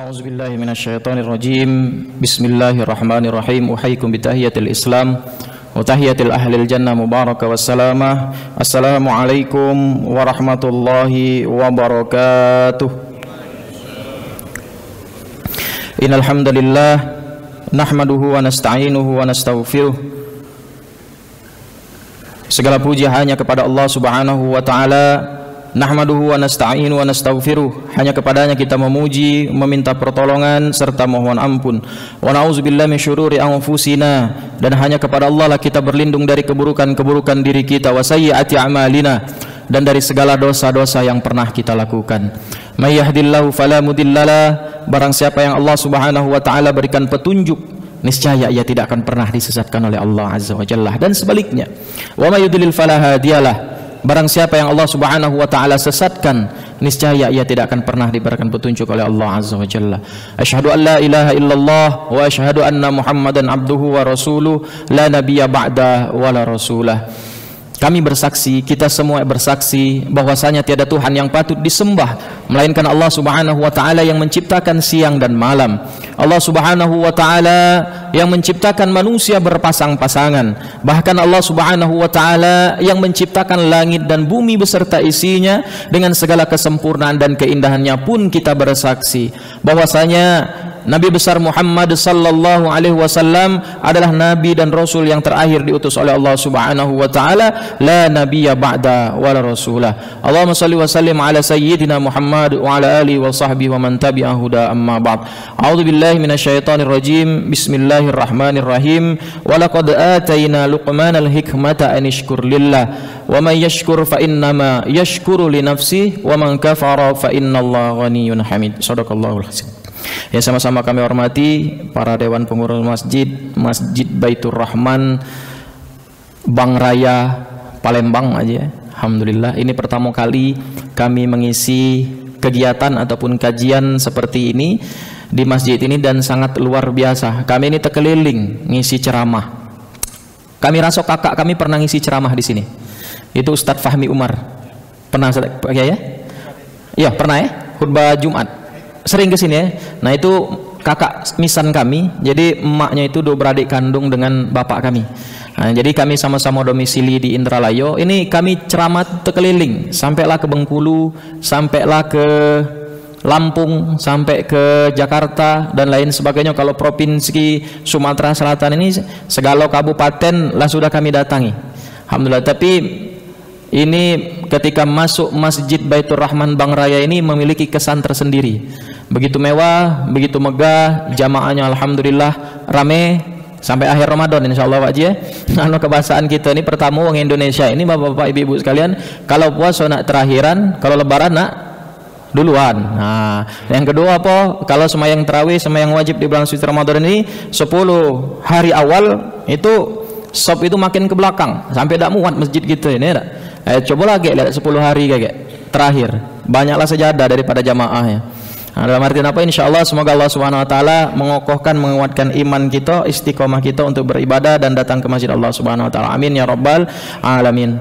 A'udzubillahi minasyaitonirrajim. Bismillahirrahmanirrahim. Uhayyikum bitahiyatil Islam wa tahiyatil ahlil jannah mubarakah wassalamah. Assalamualaikum warahmatullahi wabarakatuh. Innal hamdalillah nahmaduhu wa nasta'inuhu wa nastaghfiruh. Segala puji hanya kepada Allah Subhanahu wa taala. Nahmaduhu wa nasta'inu wa nastaghfiruh. Hanya kepadanya kita memuji, meminta pertolongan serta mohon ampun. Wa na'udzubillahi min syururi anfusina, dan hanya kepada Allah lah kita berlindung dari keburukan-keburukan diri kita, wa sayyiati a'malina, dan dari segala dosa-dosa yang pernah kita lakukan. May yahdihillahu fala mudhillalah, barang siapa yang Allah Subhanahu wa taala berikan petunjuk, niscaya ia tidak akan pernah disesatkan oleh Allah Azza wa Jalla, dan sebaliknya. Wa may yudlil fala hadiyalah, barang siapa yang Allah Subhanahu wa taala sesatkan, niscaya ia tidak akan pernah diberikan petunjuk oleh Allah Azza wa Jalla. Asyhadu an la ilaha illallah wa asyhadu anna Muhammadan abduhu wa rasuluh, la nabiyya ba'da wa la rasulah. Kami bersaksi, kita semua bersaksi bahwasanya tiada Tuhan yang patut disembah melainkan Allah Subhanahu wa taala yang menciptakan siang dan malam. Allah Subhanahu wa taala yang menciptakan manusia berpasang-pasangan. Bahkan Allah Subhanahu wa taala yang menciptakan langit dan bumi beserta isinya dengan segala kesempurnaan dan keindahannya pun kita bersaksi bahwasanya Nabi besar Muhammad sallallahu alaihi wasallam adalah nabi dan rasul yang terakhir diutus oleh Allah Subhanahu wa taala, la nabiyya ba'da wa la rasulah. Allahumma shalli wa sallim ala sayyidina Muhammad wa ala alihi wa sahbihi wa man tabi'ahu huda, amma ba'd. A'udzu billahi minasyaitonir rajim. Bismillahirrahmanirrahim. Wa laqad atayna Luqmanal hikmata an yashkur lillah wa man yashkur fa innama yashkuru li nafsihi wa man kafara fa innallaha ghaniyyun hamid. Shadaqallahul azim. Ya, sama-sama kami hormati para dewan pengurus Masjid Baitur Rahman Bang Raya Palembang aja. Alhamdulillah, ini pertama kali kami mengisi kegiatan ataupun kajian seperti ini di masjid ini, dan sangat luar biasa. Kami ini terkeliling ngisi ceramah. Kami rasa kakak kami pernah ngisi ceramah di sini. Itu Ustadz Fahmi Umar. Pernah ya? Iya, pernah ya? Khutbah Jumat. Sering ke sini ya. Nah, itu kakak misan kami. Jadi emaknya itu dua beradik kandung dengan bapak kami. Nah, jadi kami sama-sama domisili di Indralayo. Ini kami ceramah terkeliling, sampailah ke Bengkulu, sampailah ke Lampung, sampai ke Jakarta dan lain sebagainya. Kalau provinsi Sumatera Selatan ini segala kabupaten lah sudah kami datangi. Alhamdulillah. Tapi ini ketika masuk Masjid Baitur Rahman Bang Raya ini memiliki kesan tersendiri. Begitu mewah, begitu megah, jamaahnya alhamdulillah rame sampai akhir Ramadan insyaallah Pak Haji ya. Anu kebahasaan kita ini pertama wong Indonesia ini Bapak-bapak Ibu-ibu sekalian, kalau puasa nak terakhiran, kalau lebaran nak duluan. Nah, yang kedua apa? Kalau sembahyang tarawih, sembahyang wajib di bulan suci Ramadan ini 10 hari awal itu sop itu makin ke belakang sampai tidak muat masjid kita ini. Coba lagi lihat 10 hari kayak terakhir, banyaklah sejadah daripada jamaahnya. Nah, dalam artian apa? Insyaallah semoga Allah Subhanahu wa taala mengokohkan, menguatkan iman kita, istiqomah kita untuk beribadah dan datang ke masjid Allah Subhanahu wa taala. Amin ya rabbal alamin.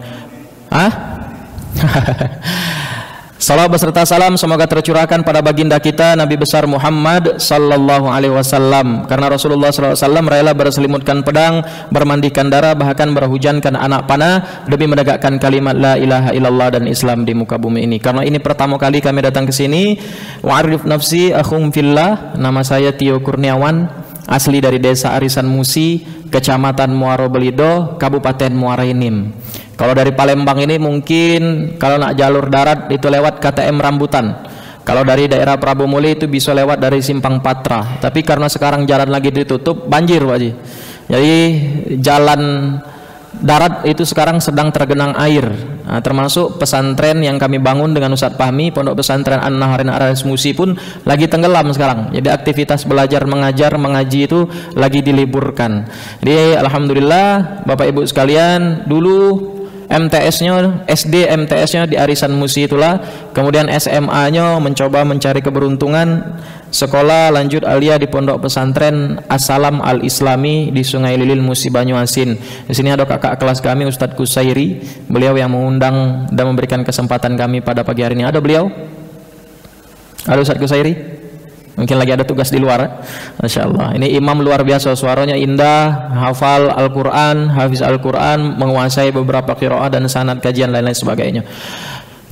Salawat beserta salam semoga tercurahkan pada baginda kita Nabi besar Muhammad sallallahu alaihi wasallam, karena Rasulullah sallallahu alaihi wasallam rela berselimutkan pedang, bermandikan darah, bahkan berhujankan anak panah demi menegakkan kalimat la ilaha illallah dan Islam di muka bumi ini. Karena ini pertama kali kami datang ke sini. Wa'arif nafsi akhum fillah, nama saya Tio Kurniawan, asli dari Desa Arisan Musi, Kecamatan Muaro Belido, Kabupaten Muara Enim. Kalau dari Palembang ini mungkin kalau nak jalur darat itu lewat KTM Rambutan. Kalau dari daerah Prabu Muli itu bisa lewat dari Simpang Patra. Tapi karena sekarang jalan lagi ditutup, banjir Pak Haji. Jadi jalan darat itu sekarang sedang tergenang air. Nah, termasuk pesantren yang kami bangun dengan Ustadz Fahmi, Pondok Pesantren An-Naharin Aras Musi pun lagi tenggelam sekarang. Jadi aktivitas belajar, mengajar, mengaji itu lagi diliburkan. Jadi alhamdulillah Bapak Ibu sekalian, dulu MTS-nya, SD MTS-nya di Arisan Musi itulah, kemudian SMA-nya mencoba mencari keberuntungan, sekolah lanjut alia di Pondok Pesantren As-Salam Al-Islami di Sungai Lilin Musi Banyuasin. Di sini ada kakak kelas kami Ustadz Kusairi, beliau yang mengundang dan memberikan kesempatan kami pada pagi hari ini. Ada beliau? Ada Ustadz Kusairi? Mungkin lagi ada tugas di luar. Masya Allah. Ini imam luar biasa, suaranya indah, hafal Al-Quran, hafiz Al-Quran, menguasai beberapa qiraah dan sanad kajian lain-lain sebagainya.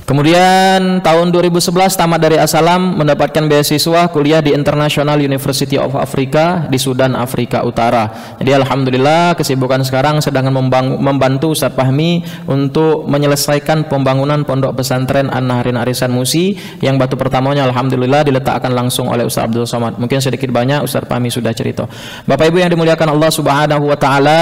Kemudian tahun 2011 tamat dari As-Salam, mendapatkan beasiswa kuliah di International University of Africa di Sudan, Afrika Utara. Jadi alhamdulillah kesibukan sekarang sedang membantu Ustaz Fahmi untuk menyelesaikan pembangunan pondok pesantren An-Nahrin Arisan Musi, yang batu pertamanya alhamdulillah diletakkan langsung oleh Ustaz Abdul Somad. Mungkin sedikit banyak Ustaz Fahmi sudah cerita. Bapak Ibu yang dimuliakan Allah Subhanahu wa taala,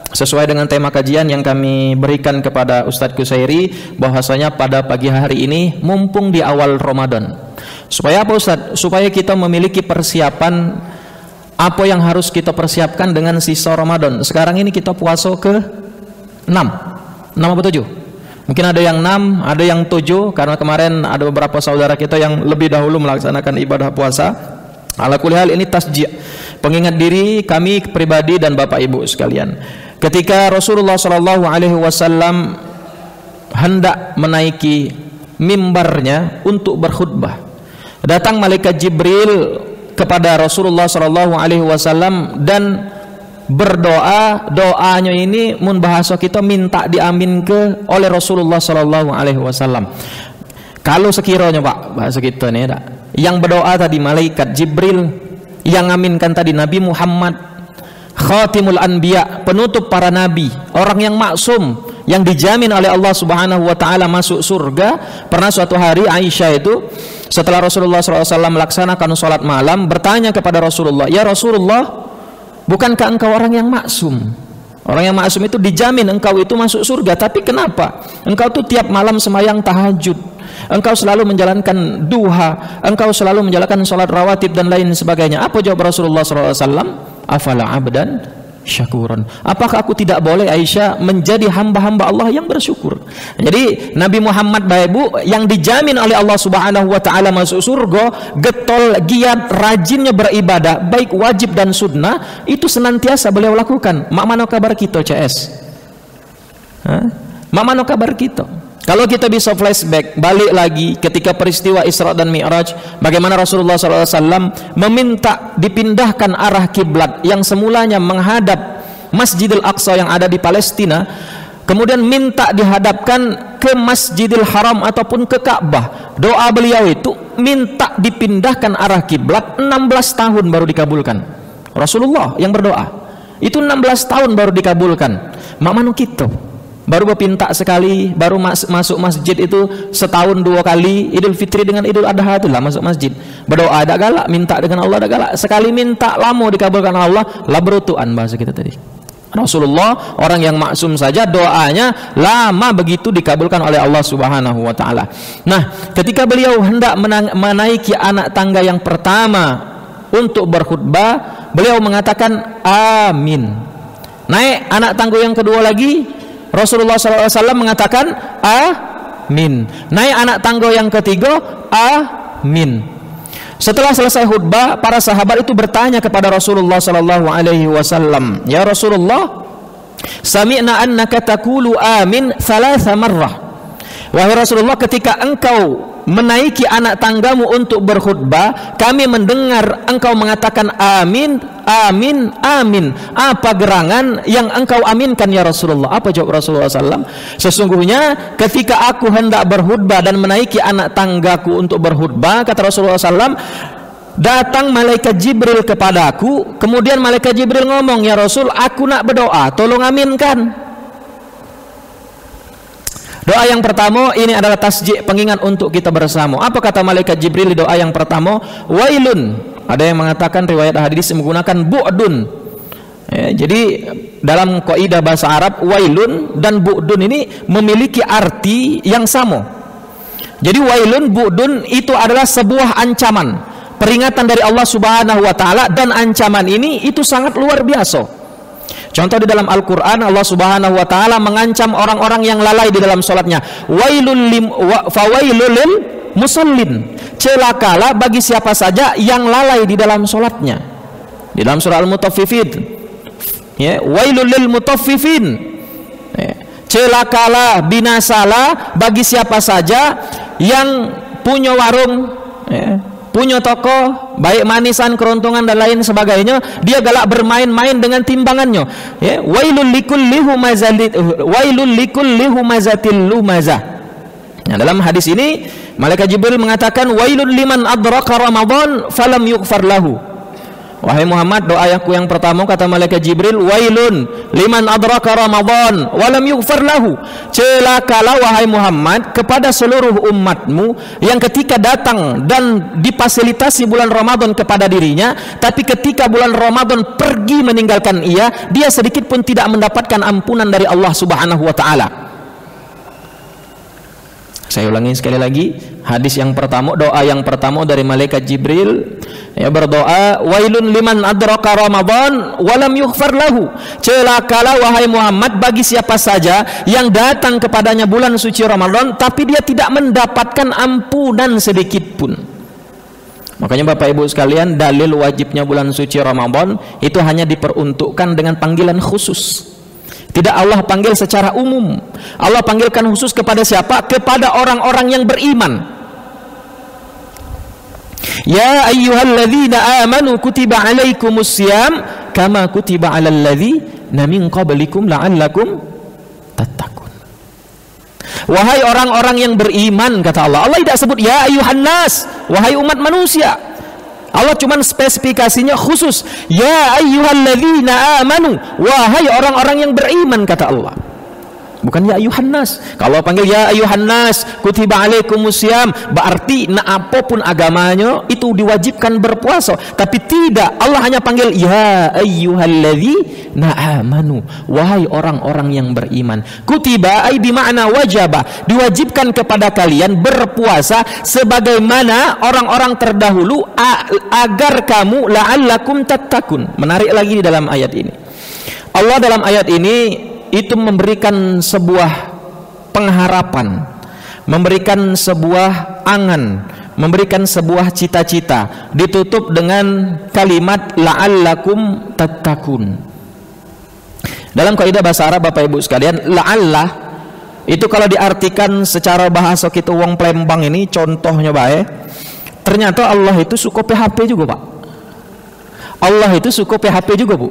sesuai dengan tema kajian yang kami berikan kepada Ustadz Kusairi, bahwasanya pada pagi hari ini mumpung di awal Ramadan, supaya apa Ustadz? Supaya kita memiliki persiapan apa yang harus kita persiapkan dengan sisa Ramadan. Sekarang ini kita puasa ke 6 apa 7? Mungkin ada yang 6, ada yang 7, karena kemarin ada beberapa saudara kita yang lebih dahulu melaksanakan ibadah puasa. Ala kulli hal ini tasji', pengingat diri kami pribadi dan Bapak Ibu sekalian. Ketika Rasulullah Shallallahu Alaihi Wasallam hendak menaiki mimbarnya untuk berkhutbah, datang malaikat Jibril kepada Rasulullah Shallallahu Alaihi Wasallam dan berdoa. Doanya ini mun bahasa kita minta diamin ke oleh Rasulullah Shallallahu Alaihi Wasallam. Kalau sekiranya Pak, bahasa kita nih, yang berdoa tadi malaikat Jibril, yang aminkan tadi Nabi Muhammad Khatimul Anbiya, penutup para nabi, orang yang maksum, yang dijamin oleh Allah Subhanahu wa taala masuk surga. Pernah suatu hari Aisyah itu setelah Rasulullah SAW melaksanakan sholat malam bertanya kepada Rasulullah, "Ya Rasulullah, bukankah engkau orang yang maksum? Orang yang maksum itu dijamin engkau itu masuk surga, tapi kenapa engkau tuh tiap malam sembahyang tahajud, engkau selalu menjalankan duha, engkau selalu menjalankan sholat rawatib dan lain sebagainya?" Apa jawab Rasulullah SAW? "Afala abdan syakuran." Apakah aku tidak boleh Aisyah menjadi hamba-hamba Allah yang bersyukur? Jadi Nabi Muhammad Bapak Ibu yang dijamin oleh Allah Subhanahu wa taala masuk surga, getol, giat, rajinnya beribadah baik wajib dan sunnah, itu senantiasa beliau lakukan. Mak mano kabar kita CS? Mak mano kabar kita? Kalau kita bisa flashback balik lagi ketika peristiwa Isra dan Mi'raj, bagaimana Rasulullah SAW meminta dipindahkan arah kiblat yang semulanya menghadap Masjidil Aqsa yang ada di Palestina, kemudian minta dihadapkan ke Masjidil Haram ataupun ke Ka'bah. Doa beliau itu minta dipindahkan arah kiblat 16 tahun baru dikabulkan. Rasulullah yang berdoa itu 16 tahun baru dikabulkan. Mak manu kita baru berpinta sekali, baru masuk masjid itu setahun 2 kali, Idul Fitri dengan Idul Adha itulah masuk masjid. Berdoa ada galak, minta dengan Allah ada galak. Sekali minta lama dikabulkan Allah, lah berutuan bahasa kita tadi. Rasulullah orang yang maksum saja doanya lama begitu dikabulkan oleh Allah Subhanahu wa taala. Nah, ketika beliau hendak menaiki anak tangga yang pertama untuk berkhutbah, beliau mengatakan amin. Naik anak tangga yang kedua lagi, Rasulullah SAW mengatakan amin. Naik anak tangga yang ketiga, amin. Setelah selesai khutbah, para sahabat itu bertanya kepada Rasulullah SAW, "Ya Rasulullah, sami'na annaka taqulu amin thalatha marrah." Wahai Rasulullah, ketika engkau menaiki anak tanggamu untuk berkhutbah, kami mendengar engkau mengatakan amin, amin, amin. Apa gerangan yang engkau aminkan ya Rasulullah? Apa jawab Rasulullah SAW? "Sesungguhnya ketika aku hendak berkhutbah dan menaiki anak tanggaku untuk berkhutbah," kata Rasulullah SAW, "datang malaikat Jibril kepadaku, kemudian malaikat Jibril ngomong, 'Ya Rasul, aku nak berdoa, tolong aminkan.'" Doa yang pertama ini adalah tasjih, pengingat untuk kita bersama. Apa kata malaikat Jibril di doa yang pertama? Wailun. Ada yang mengatakan riwayat hadis menggunakan bu'dun. Jadi dalam kaidah bahasa Arab, wailun dan bu'dun ini memiliki arti yang sama. Jadi wailun, bu'dun itu adalah sebuah ancaman, peringatan dari Allah Subhanahu wa taala, dan ancaman ini itu sangat luar biasa. Contoh di dalam Al-Quran, Allah Subhanahu wa ta'ala mengancam orang-orang yang lalai di dalam sholatnya. Fawailul lil musallin. Celakalah bagi siapa saja yang lalai di dalam sholatnya. Di dalam surah Al-Mutaffifin, ya, wailul lil mutaffifin. Celakalah, binasalah bagi siapa saja yang punya warung, punya toko, baik manisan, keuntungan dan lain sebagainya, dia galak bermain-main dengan timbangannya. Ya, wailul likulli humazatil lumazah. Nah, dalam hadis ini malaikat Jibril mengatakan wailul liman adraka Ramadan falam yughfar lahu. Wahai Muhammad, doa yang pertama kata malaikat Jibril, wailun liman adraka Ramadan walam yughfar lahu. Celakalah wahai Muhammad kepada seluruh umatmu yang ketika datang dan difasilitasi bulan Ramadan kepada dirinya, tapi ketika bulan Ramadan pergi meninggalkan dia sedikit pun tidak mendapatkan ampunan dari Allah Subhanahu wa taala. Saya ulangi sekali lagi, hadis yang pertama, doa yang pertama dari malaikat Jibril, ya, berdoa wailun liman adraka Ramadan walam yughfar lahu. Celakalah wahai Muhammad bagi siapa saja yang datang kepadanya bulan suci Ramadan tapi dia tidak mendapatkan ampunan sedikit pun. Makanya Bapak Ibu sekalian, dalil wajibnya bulan suci Ramadan itu hanya diperuntukkan dengan panggilan khusus. Tidak Allah panggil secara umum. Allah panggilkan khusus kepada siapa? Kepada orang-orang yang beriman. Ya ayyuhalladzina amanu kutiba alaikumusiyam kama kutiba alal ladzina min qablikum la'allakum tattaqun. Wahai orang-orang yang beriman, kata Allah. Allah tidak sebut ya ayyuhan nas, wahai umat manusia. Allah cuma spesifikasinya khusus, ya ayyuhalladzina amanu, wahai orang-orang yang beriman, kata Allah. Bukan ya ayyuhan nas. Kalau panggil ya ayyuhan nas kutiba alaikumusiyam, berarti apapun agamanya itu diwajibkan berpuasa. Tapi tidak, Allah hanya panggil ya ayyuhalladzina amanu, wahai orang-orang yang beriman. Kutiba ay bimakna wajaba, diwajibkan kepada kalian berpuasa sebagaimana orang-orang terdahulu agar kamu la'allakum tattaqun. Menarik lagi di dalam ayat ini, Allah dalam ayat ini itu memberikan sebuah pengharapan, memberikan sebuah angan, memberikan sebuah cita-cita, ditutup dengan kalimat la'allakum tattaqun. Dalam kaidah bahasa Arab Bapak Ibu sekalian, la'allah itu kalau diartikan secara bahasa kita wong Plembang ini, contohnya baik, ternyata Allah itu suka PHP juga, Pak. Allah itu suka PHP juga, Bu.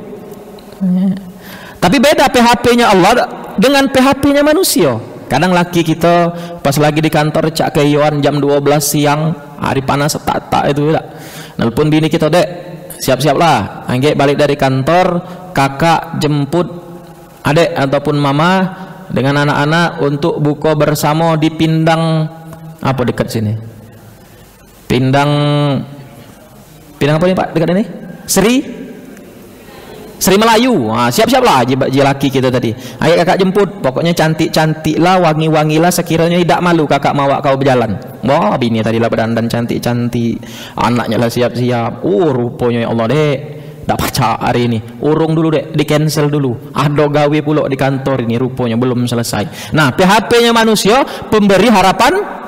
Tapi beda PHP-nya Allah dengan PHP-nya manusia. Kadang laki kita pas lagi di kantor cak keyoan jam 12 siang, hari panas tak itu tak. Nelpon bini kita, dek, siap-siaplah, angge balik dari kantor, kakak jemput adek ataupun mama dengan anak-anak untuk buka bersama di Pindang apa dekat sini. Pindang apa nih Pak dekat ini? Seri Melayu. Siap-siaplah laki kita tadi. Ayo kakak jemput, pokoknya cantik-cantik lah, wangi-wangi lah, sekiranya tidak malu kakak mawa kau berjalan. Wah, bini tadi lah berdandan cantik-cantik, anaknya lah siap-siap. Rupanya ya Allah dek, tak pacar hari ini, urung dulu dek, di cancel dulu, ada gawe pula di kantor ini, rupanya belum selesai. Nah, PHP-nya manusia pemberi harapan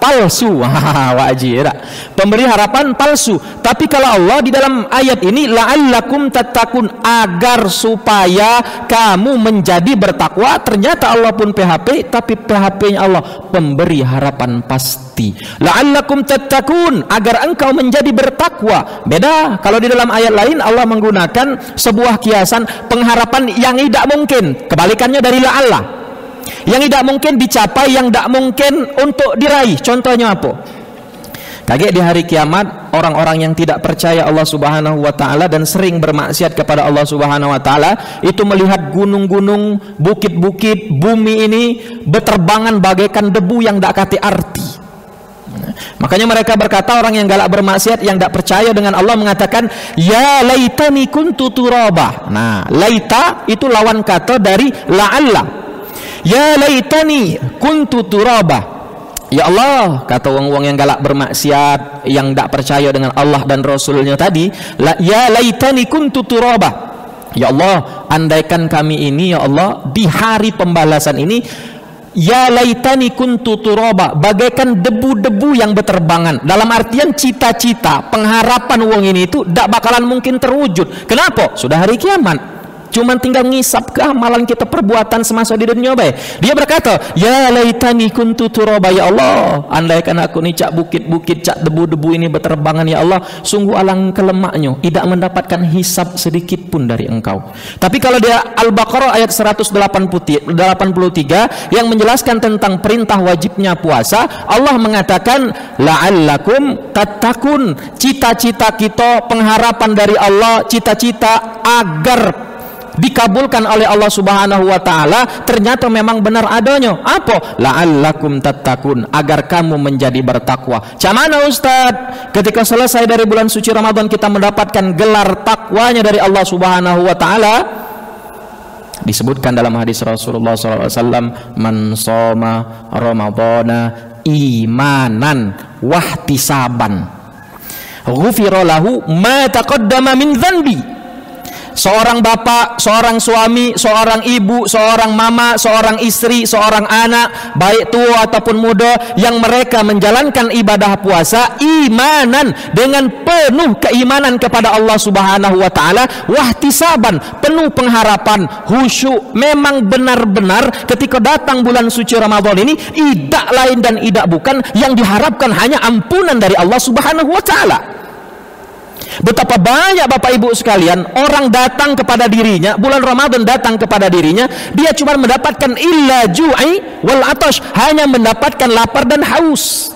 palsu, wajib tak? Pemberi harapan palsu. Tapi kalau Allah di dalam ayat ini la'allakum tattaqun, agar supaya kamu menjadi bertakwa, ternyata Allah pun PHP, tapi PHP-nya Allah pemberi harapan pasti. La'allakum tattaqun, agar engkau menjadi bertakwa. Beda kalau di dalam ayat lain Allah menggunakan sebuah kiasan pengharapan yang tidak mungkin, kebalikannya dari la'alla, yang tidak mungkin dicapai, yang tidak mungkin untuk diraih. Contohnya apa? Kaget di hari kiamat, orang-orang yang tidak percaya Allah Subhanahu wa taala dan sering bermaksiat kepada Allah Subhanahu wa taala itu melihat gunung-gunung, bukit-bukit, bumi ini berterbangan bagaikan debu yang tidak kate arti. Makanya mereka berkata, orang yang galak bermaksiat, yang tidak percaya dengan Allah, mengatakan ya laitani kuntu turaba. Nah, laita itu lawan kata dari la'alla. Ya laitani kuntu turaba. Ya Allah, kata wong-wong yang galak bermaksiat, yang tidak percaya dengan Allah dan Rasulnya tadi, ya laitani kuntu turaba. Ya Allah, andaikan kami ini, ya Allah, di hari pembalasan ini, ya laitani kuntu turaba, bagaikan debu-debu yang berterbangan. Dalam artian cita-cita, pengharapan wong ini itu tidak bakalan mungkin terwujud. Kenapa? Sudah hari kiamat. Cuman tinggal ngisap ke amalan kita, perbuatan semasa di dunia baik. Dia berkata, ya laitani kuntu turaba, ya Allah, andaikan aku ni cak bukit-bukit, cak debu-debu ini berterbangan, ya Allah, sungguh alangkah lemaknya, tidak mendapatkan hisab sedikit pun dari engkau. Tapi kalau dia Al-Baqarah ayat 183 yang menjelaskan tentang perintah wajibnya puasa, Allah mengatakan la'allakum tattaqun, cita-cita kita, pengharapan dari Allah, cita-cita agar dikabulkan oleh Allah Subhanahu wa taala ternyata memang benar adanya. Apa? La'allakum tattaqun, agar kamu menjadi bertakwa. Macam mana Ustaz? Ketika selesai dari bulan suci Ramadan kita mendapatkan gelar takwanya dari Allah Subhanahu wa taala. Disebutkan dalam hadis Rasulullah SAW, man shoma ramadhana imanan wahtisaban ghufira lahu ma taqaddama min dzanbi. Seorang bapak, seorang suami, seorang ibu, seorang mama, seorang istri, seorang anak, baik tua ataupun muda, yang mereka menjalankan ibadah puasa imanan, dengan penuh keimanan kepada Allah Subhanahu wa taala, wahtisaban, penuh pengharapan, khusyuk, memang benar-benar ketika datang bulan suci Ramadan ini tidak lain dan tidak bukan yang diharapkan hanya ampunan dari Allah Subhanahu wa taala. Betapa banyak Bapak Ibu sekalian, orang datang kepada dirinya, bulan Ramadan datang kepada dirinya, dia cuma mendapatkan illa ju'i wal atash, hanya mendapatkan lapar dan haus.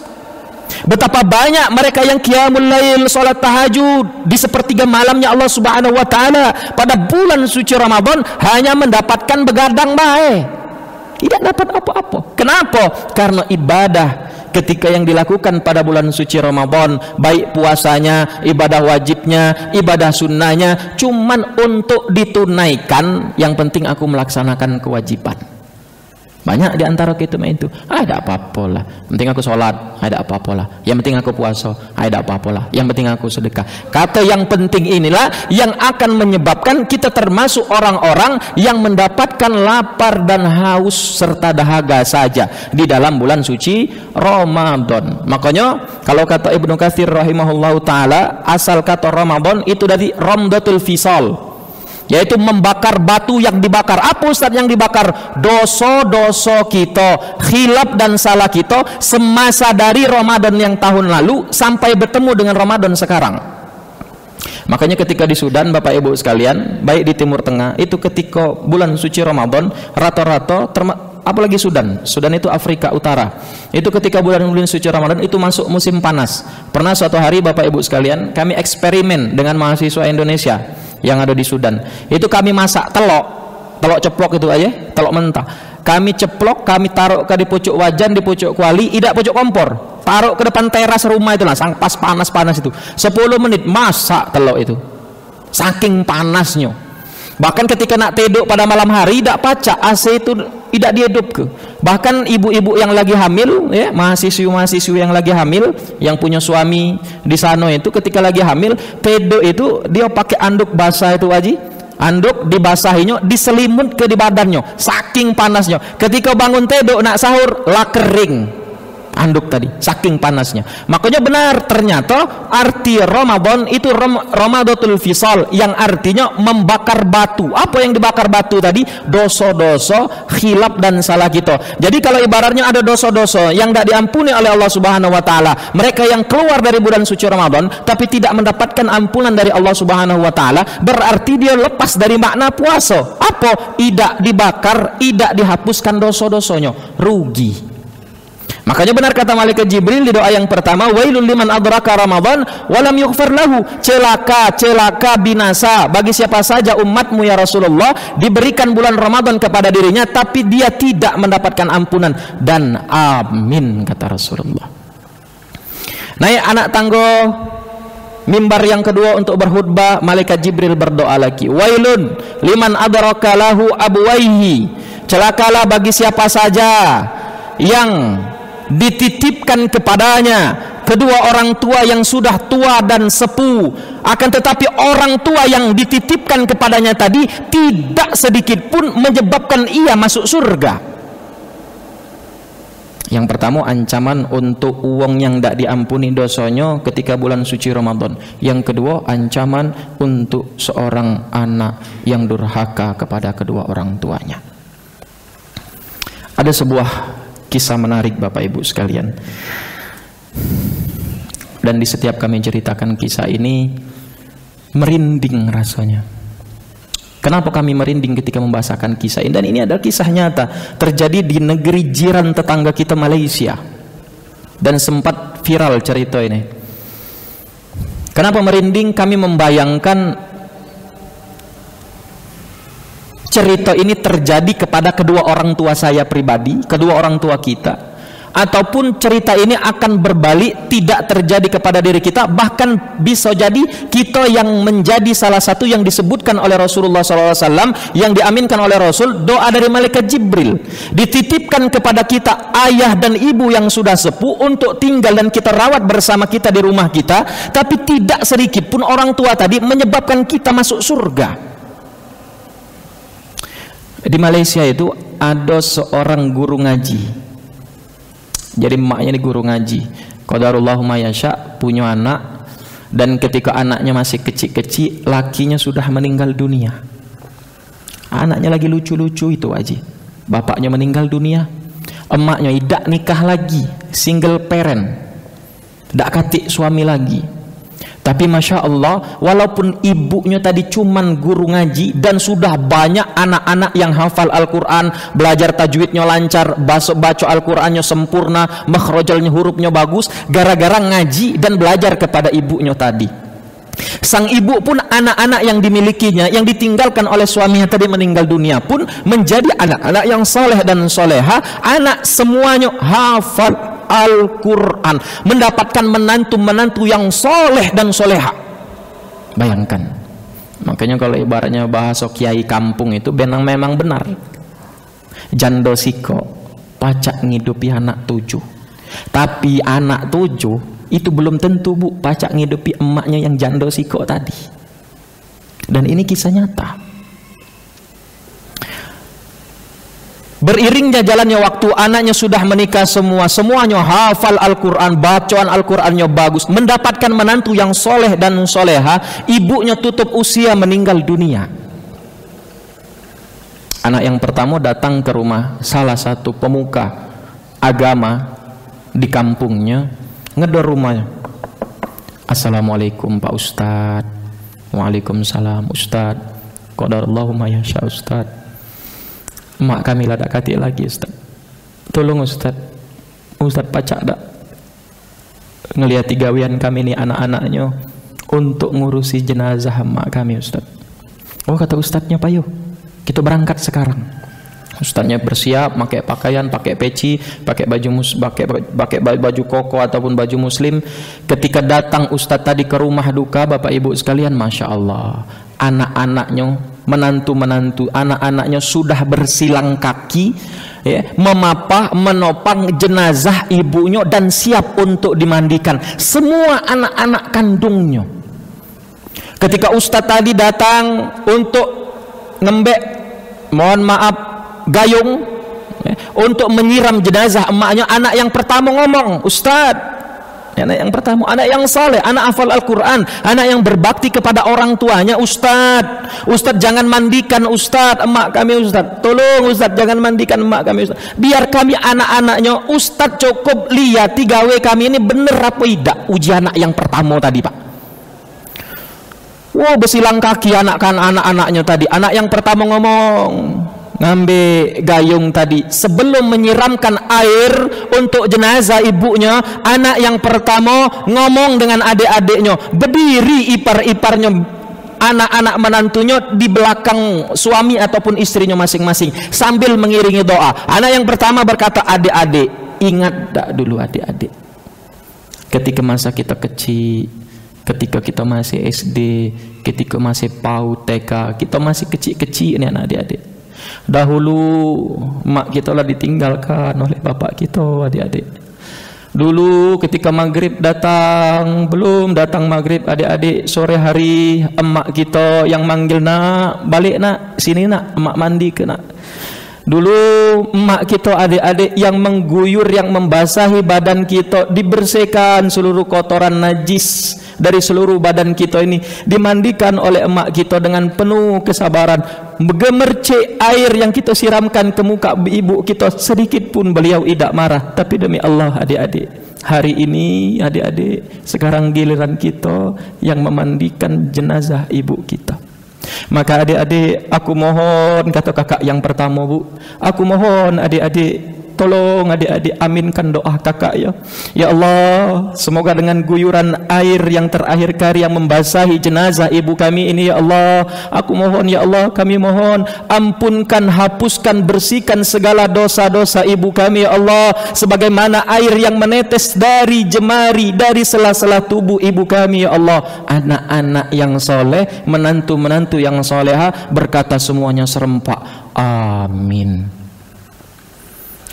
Betapa banyak mereka yang qiyamul lail, salat tahajud di sepertiga malamnya Allah Subhanahu wa taala pada bulan suci Ramadan, hanya mendapatkan begadang baik, tidak dapat apa-apa. Kenapa? Karena ibadah ketika yang dilakukan pada bulan suci Ramadan, baik puasanya, ibadah wajibnya, ibadah sunnahnya, cuman untuk ditunaikan, yang penting aku melaksanakan kewajiban. Banyak di antara kita itu, ada apa-apa lah, penting aku sholat, ada apa-apa lah, yang penting aku puasa, ada apa-apa lah, yang penting aku sedekah. Kata yang penting inilah yang akan menyebabkan kita termasuk orang-orang yang mendapatkan lapar dan haus serta dahaga saja di dalam bulan suci Ramadan. Makanya kalau kata Ibnu Katsir rahimahullahu taala, asal kata Ramadan itu dari ramdatul fisal, yaitu membakar batu yang dibakar. Apa Ustaz yang dibakar? Dosa-dosa kita, khilaf dan salah kita semasa dari Ramadan yang tahun lalu sampai bertemu dengan Ramadan sekarang. Makanya ketika di Sudan Bapak Ibu sekalian, baik di Timur Tengah, itu ketika bulan suci Ramadan rata-rata, apalagi Sudan itu Afrika Utara, itu ketika bulan suci Ramadan itu masuk musim panas. Pernah suatu hari Bapak Ibu sekalian, kami eksperimen dengan mahasiswa Indonesia yang ada di Sudan. Itu kami masak telok ceplok itu aja, telok mentah. Kami ceplok, kami taruh ke di pucuk wajan, di pucuk kuali, tidak pucuk kompor, taruh ke depan teras rumah itu lah, sang pas panas itu 10 menit masak telok itu, saking panasnya. Bahkan ketika nak tidur pada malam hari tidak pacak, AC itu tidak dihidup ke. Bahkan ibu-ibu yang lagi hamil, ya, mahasiswi yang lagi hamil, yang punya suami di sana itu, ketika lagi hamil tidur itu dia pakai anduk basah itu Haji, anduk dibasahinya, diselimut ke di badannya, saking panasnya. Ketika bangun tidur nak sahur lah kering anduk tadi, saking panasnya. Makanya benar, ternyata arti Ramadan itu ramadatul fisal, yang artinya membakar batu. Apa yang dibakar batu tadi? Dosa-dosa, khilaf dan salah kita. Jadi kalau ibaratnya ada dosa-dosa yang tidak diampuni oleh Allah Subhanahu wa taala, mereka yang keluar dari bulan suci Ramadan tapi tidak mendapatkan ampunan dari Allah Subhanahu wa taala, berarti dia lepas dari makna puasa. Apa? Tidak dibakar, tidak dihapuskan dosa-dosanya, rugi. Makanya benar kata malaikat Jibril di doa yang pertama, wailul liman adraka Ramadan walam yughfar lahu, celaka binasa bagi siapa saja umatmu ya Rasulullah, diberikan bulan Ramadan kepada dirinya tapi dia tidak mendapatkan ampunan. Dan amin kata Rasulullah. Naik anak tangga mimbar yang kedua untuk berkhutbah, malaikat Jibril berdoa lagi, wailun liman adraka lahu abwaihi, celakalah bagi siapa saja yang dititipkan kepadanya kedua orang tua yang sudah tua dan sepuh, akan tetapi orang tua yang dititipkan kepadanya tadi tidak sedikit pun menyebabkan ia masuk surga. Yang pertama ancaman untuk uang yang tidak diampuni dosanya ketika bulan suci Ramadan. Yang kedua ancaman untuk seorang anak yang durhaka kepada kedua orang tuanya. Ada sebuah kisah menarik Bapak Ibu sekalian. Dan di setiap kami ceritakan kisah ini merinding rasanya. Kenapa kami merinding ketika membahasakan kisah ini? Dan ini adalah kisah nyata terjadi di negeri jiran tetangga kita Malaysia. Dan sempat viral cerita ini. Kenapa merinding? Kami membayangkan cerita ini terjadi kepada kedua orang tua saya pribadi, kedua orang tua kita. Ataupun cerita ini akan berbalik, tidak terjadi kepada diri kita, bahkan bisa jadi kita yang menjadi salah satu yang disebutkan oleh Rasulullah SAW, yang diaminkan oleh Rasul, doa dari malaikat Jibril dititipkan kepada kita ayah dan ibu yang sudah sepuh untuk tinggal dan kita rawat bersama kita di rumah kita, tapi tidak sedikit pun orang tua tadi menyebabkan kita masuk surga. Di Malaysia itu ada seorang guru ngaji. Jadi emaknya ini guru ngaji. Qadarullahu ma yasha, punya anak, dan ketika anaknya masih kecil-kecil, lakinya sudah meninggal dunia. Anaknya lagi lucu-lucu itu aja. Bapaknya meninggal dunia, emaknya tidak nikah lagi, single parent, tidak katik suami lagi. Tapi Masya Allah, walaupun ibunya tadi cuman guru ngaji dan sudah banyak anak-anak yang hafal Al-Quran, belajar tajwidnya lancar, baca Al-Qurannya sempurna, makhrajalnya hurufnya bagus, gara-gara ngaji dan belajar kepada ibunya tadi. Sang ibu pun anak-anak yang dimilikinya, yang ditinggalkan oleh suaminya tadi meninggal dunia pun menjadi anak-anak yang soleh dan soleha. Anak semuanya hafal Al-Quran, mendapatkan menantu-menantu yang soleh dan soleha. Bayangkan. Makanya kalau ibaratnya bahasa kiai kampung itu memang benar. Jando siko pacak ngidupi anak 7. Tapi anak 7 itu belum tentu Bu pacak ngidupi emaknya yang jando siko tadi. Dan ini kisah nyata. Beriringnya jalannya waktu, anaknya sudah menikah semua, semuanya hafal Al-Quran, bacaan Al-Qurannya bagus, mendapatkan menantu yang soleh dan soleha, ibunya tutup usia meninggal dunia. Anak yang pertama datang ke rumah salah satu pemuka agama di kampungnya, ngedor rumahnya. Assalamualaikum Pak Ustadz. Waalaikumsalam Ustadz. Qadarallahu ma yasha Ustadz. Mak kami lah tak kati lagi Ustaz. Tolong Ustaz. Ustaz pacak tak ngelihat gawean kami ni anak-anaknya untuk ngurusi jenazah mak kami Ustaz. Oh kata Ustaznya payo, kita berangkat sekarang. Ustaznya bersiap, pakai pakaian, pakai peci, pakai baju koko ataupun baju muslim. Ketika datang Ustaz tadi ke rumah duka, Bapak Ibu sekalian, Masya Allah, anak-anaknya, menantu-menantu, anak-anaknya sudah bersilang kaki, ya, memapah, menopang jenazah ibunya dan siap untuk dimandikan. Semua anak-anak kandungnya. Ketika Ustadz tadi datang untuk ngembek, mohon maaf, gayung, ya, untuk menyiram jenazah emaknya, anak yang pertama ngomong, Ustadz, anak yang pertama, anak yang saleh, anak hafal Al-Quran, anak yang berbakti kepada orang tuanya. Ustadz jangan mandikan Ustadz emak kami Ustadz, tolong Ustadz jangan mandikan emak kami Ustadz, biar kami anak-anaknya Ustadz cukup lihat 3W kami ini bener apa tidak uji anak yang pertama tadi Pak. Wow, bersilang kaki anak-anaknya tadi. Anak yang pertama ngomong, ngambil gayung tadi, sebelum menyiramkan air untuk jenazah ibunya, anak yang pertama ngomong dengan adik-adiknya, berdiri ipar-iparnya, anak-anak menantunya di belakang suami ataupun istrinya masing-masing sambil mengiringi doa. Anak yang pertama berkata, adik-adik, ingat tak dulu adik-adik, ketika masa kita kecil, ketika kita masih SD, ketika masih PAUD, TK, kita masih kecil-kecil ini adik-adik. Dahulu mak kita lah ditinggalkan oleh bapak kita, adik-adik. Dulu ketika maghrib datang, belum datang maghrib adik-adik, sore hari emak kita yang manggil, nak balik nak, sini nak, emak mandi ke nak. Dulu emak kita, adik-adik, yang mengguyur, yang membasahi badan kita, dibersihkan seluruh kotoran najis dari seluruh badan kita ini, dimandikan oleh emak kita dengan penuh kesabaran. Gemercik air yang kita siramkan ke muka ibu kita, sedikit pun beliau tidak marah. Tapi demi Allah, adik-adik, hari ini adik-adik, sekarang giliran kita yang memandikan jenazah ibu kita. Maka adik-adik, aku mohon, kata kakak yang pertama, Bu, aku mohon adik-adik, tolong adik-adik aminkan doa kakak ya. Ya Allah, semoga dengan guyuran air yang terakhir kali yang membasahi jenazah ibu kami ini, ya Allah, aku mohon, ya Allah, kami mohon ampunkan, hapuskan, bersihkan segala dosa-dosa ibu kami, ya Allah, sebagaimana air yang menetes dari jemari, dari sela-sela tubuh ibu kami, ya Allah. Anak-anak yang soleh, menantu-menantu yang soleha, berkata semuanya serempak, amin.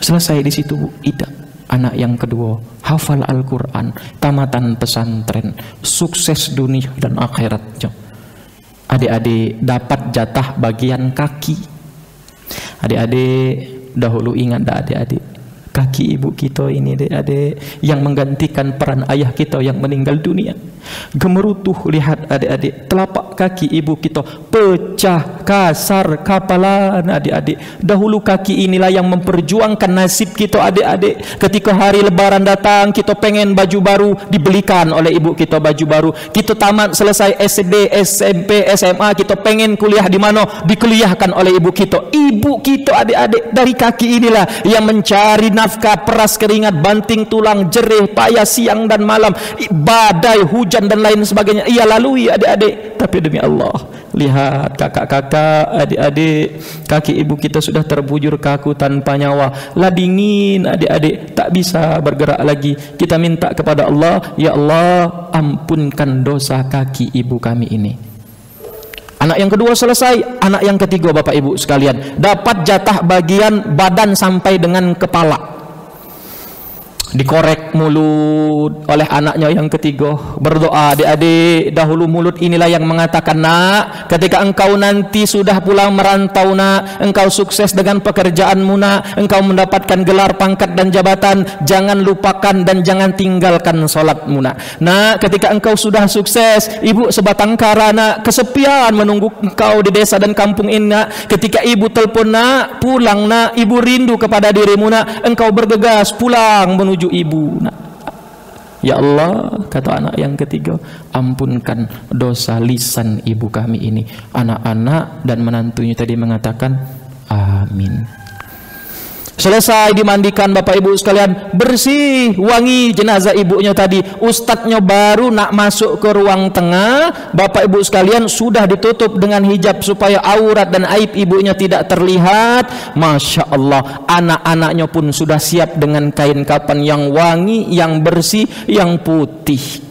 Selesai di situ, Bu. Ida, anak yang kedua, hafal Al-Quran, tamatan pesantren, sukses dunia dan akhirat. Adik-adik dapat jatah bagian kaki. Adik-adik dahulu ingat dah, adik-adik, kaki ibu kita ini, adik-adik, yang menggantikan peran ayah kita yang meninggal dunia. Gemerutuh, lihat adik-adik, telapak kaki ibu kita pecah, kasar, kapalan, adik-adik. Dahulu kaki inilah yang memperjuangkan nasib kita, adik-adik. Ketika hari lebaran datang, kita pengen baju baru, dibelikan oleh ibu kita baju baru. Kita tamat selesai SD, SMP, SMA, kita pengen kuliah di mana, dikuliahkan oleh ibu kita. Ibu kita, adik-adik, dari kaki inilah yang mencari nafkah, peras keringat, banting tulang, jerih, payah siang dan malam, badai, hujan dan lain sebagainya ia lalui, adik-adik. Tapi demi Allah, lihat kakak-kakak, adik-adik, kaki ibu kita sudah terbujur kaku tanpa nyawa, lah dingin, adik-adik, tak bisa bergerak lagi. Kita minta kepada Allah, ya Allah, ampunkan dosa kaki ibu kami ini. Anak yang kedua selesai, anak yang ketiga, Bapak Ibu sekalian, dapat jatah bagian badan sampai dengan kepala. Dikorek mulut oleh anaknya yang ketiga. Berdoa, adik-adik, dahulu mulut inilah yang mengatakan, nak, ketika engkau nanti sudah pulang merantau, nak, engkau sukses dengan pekerjaanmu, nak, engkau mendapatkan gelar, pangkat dan jabatan, jangan lupakan dan jangan tinggalkan sholatmu, nak. Nak, ketika engkau sudah sukses, ibu sebatang kara, nak, kesepian menunggu engkau di desa dan kampung ini, nak. Ketika ibu telepon, nak, pulang, nak, ibu rindu kepada dirimu, nak, engkau bergegas pulang menuju ibu, nak. Ya Allah, kata anak yang ketiga, ampunkan dosa lisan ibu kami ini. Anak-anak dan menantunya tadi mengatakan amin. Selesai dimandikan, Bapak Ibu sekalian, bersih, wangi jenazah ibunya tadi. Ustadznya baru nak masuk ke ruang tengah, Bapak Ibu sekalian, sudah ditutup dengan hijab supaya aurat dan aib ibunya tidak terlihat. Masya Allah, anak-anaknya pun sudah siap dengan kain kapan yang wangi, yang bersih, yang putih.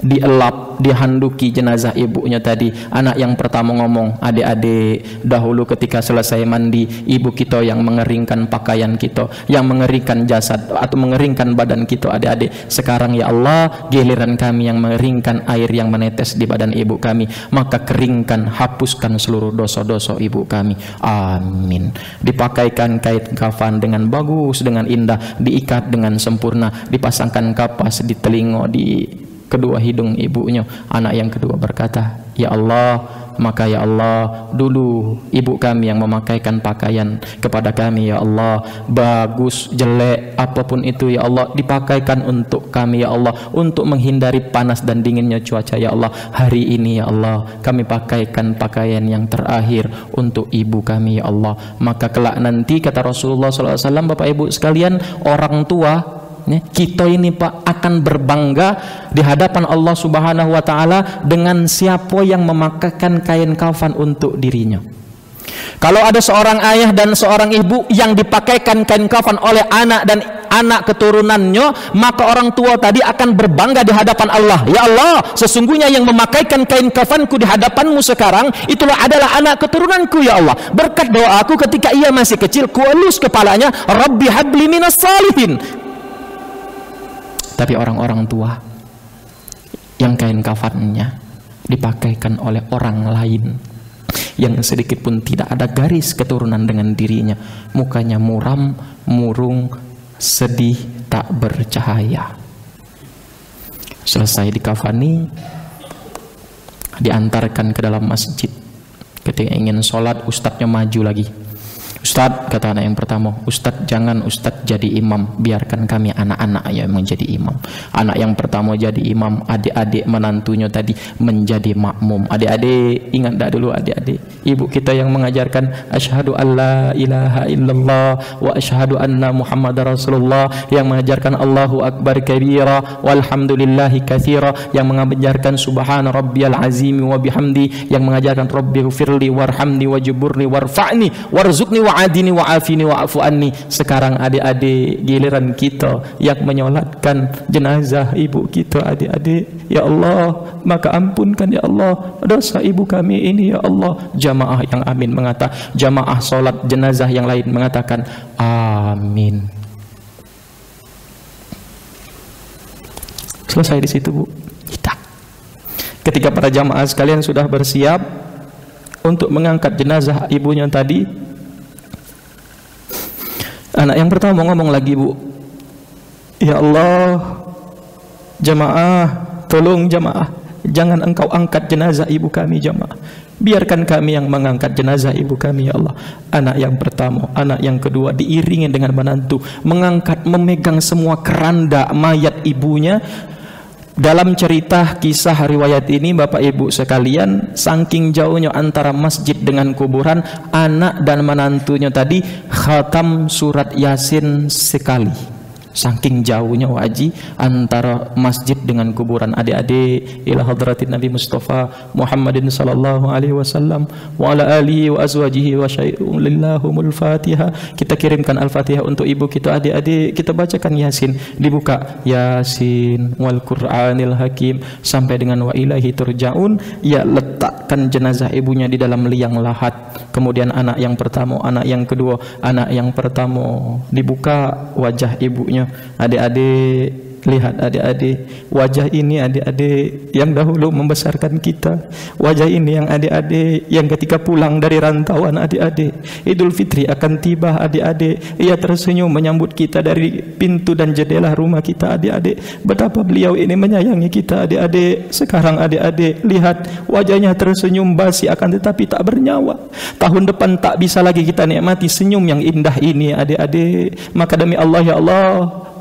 Dielap, dihanduki jenazah ibunya tadi. Anak yang pertama ngomong, adik-adik, dahulu ketika selesai mandi, ibu kita yang mengeringkan pakaian kita, yang mengeringkan jasad atau mengeringkan badan kita, adik-adik. Sekarang ya Allah, giliran kami yang mengeringkan air yang menetes di badan ibu kami. Maka keringkan, hapuskan seluruh dosa-dosa ibu kami. Amin. Dipakaikan kain kafan dengan bagus, dengan indah, diikat dengan sempurna, dipasangkan kapas di telinga, di kedua hidung ibunya. Anak yang kedua berkata, ya Allah, maka ya Allah, dulu ibu kami yang memakaikan pakaian kepada kami, ya Allah, bagus, jelek, apapun itu, ya Allah, dipakaikan untuk kami, ya Allah, untuk menghindari panas dan dinginnya cuaca, ya Allah. Hari ini, ya Allah, kami pakaikan pakaian yang terakhir untuk ibu kami, ya Allah. Maka kelak nanti, kata Rasulullah SAW, Bapak Ibu sekalian, orang tua kita ini, Pak, akan berbangga di hadapan Allah Subhanahu wa Ta'ala dengan siapa yang memakaikan kain kafan untuk dirinya. Kalau ada seorang ayah dan seorang ibu yang dipakaikan kain kafan oleh anak dan anak keturunannya, maka orang tua tadi akan berbangga di hadapan Allah. Ya Allah, sesungguhnya yang memakaikan kain kafanku di hadapanmu sekarang, itulah adalah anak keturunanku, ya Allah. Berkat doaku ketika ia masih kecil, kuelus kepalanya, Rabbi habli minas salihin. Tapi orang-orang tua yang kain kafannya dipakaikan oleh orang lain, yang sedikit pun tidak ada garis keturunan dengan dirinya. Mukanya muram, murung, sedih, tak bercahaya. Selesai dikafani, diantarkan ke dalam masjid. Ketika ingin sholat, ustadznya maju lagi. Ustadz, kata anak yang pertama, Ustadz jangan Ustadz jadi imam, biarkan kami anak-anak yang menjadi imam. Anak yang pertama jadi imam, adik-adik menantunya tadi menjadi makmum. Adik-adik, ingat dah dulu adik-adik, ibu kita yang mengajarkan asyhadu alla ilaha illallah wa asyhadu anna muhammadar rasulullah, yang mengajarkan Allahu akbar kabira walhamdulillahi katsira, yang mengajarkan subhana rabbiyal azim wa bihamdi, yang mengajarkan rabbighfirli warhamni wajburni warfa'ni warzuqni wa'adini wa'afini wa'afu anni. Sekarang adik-adik giliran kita yang menyolatkan jenazah ibu kita. Adik-adik, ya Allah, maka ampunkan ya Allah dosa ibu kami ini ya Allah. Jamaah yang amin mengatakan, jamaah solat jenazah yang lain mengatakan amin. Selesai di situ, Bu. Kita. Ketika para jamaah sekalian sudah bersiap untuk mengangkat jenazah ibunya tadi, anak yang pertama ngomong lagi, Bu, ya Allah, jamaah, tolong jamaah, jangan engkau angkat jenazah ibu kami jamaah, biarkan kami yang mengangkat jenazah ibu kami ya Allah. Anak yang pertama, anak yang kedua diiringi dengan menantu mengangkat, memegang semua keranda mayat ibunya. Dalam cerita kisah riwayat ini, Bapak Ibu sekalian, saking jauhnya antara masjid dengan kuburan, anak dan menantunya tadi khatam surat Yasin sekali. Saking jauhnya waji antara masjid dengan kuburan. Adik-adik, ila hadratin Nabi Mustafa Muhammadin sallallahu alaihi wasallam wa ala alihi wa azwajihi wa syai'ulillahumul Fatihah. Kita kirimkan Al-Fatihah untuk ibu kita. Adik-adik, kita bacakan Yasin. Dibuka Yasin wal Qur'anil Hakim sampai dengan wa ilahi turja'un. Ya, letakkan jenazah ibunya di dalam liang lahat. Kemudian anak yang pertama, anak yang kedua, anak yang pertama dibuka wajah ibunya. Adik-adik, lihat adik-adik, wajah ini adik-adik yang dahulu membesarkan kita, wajah ini yang adik-adik yang ketika pulang dari rantauan adik-adik Idul Fitri akan tiba, adik-adik ia tersenyum menyambut kita dari pintu dan jendela rumah kita. Adik-adik, betapa beliau ini menyayangi kita. Adik-adik, sekarang adik-adik lihat wajahnya tersenyum basi akan tetapi tak bernyawa. Tahun depan tak bisa lagi kita nikmati senyum yang indah ini adik-adik. Maka demi Allah, ya Allah,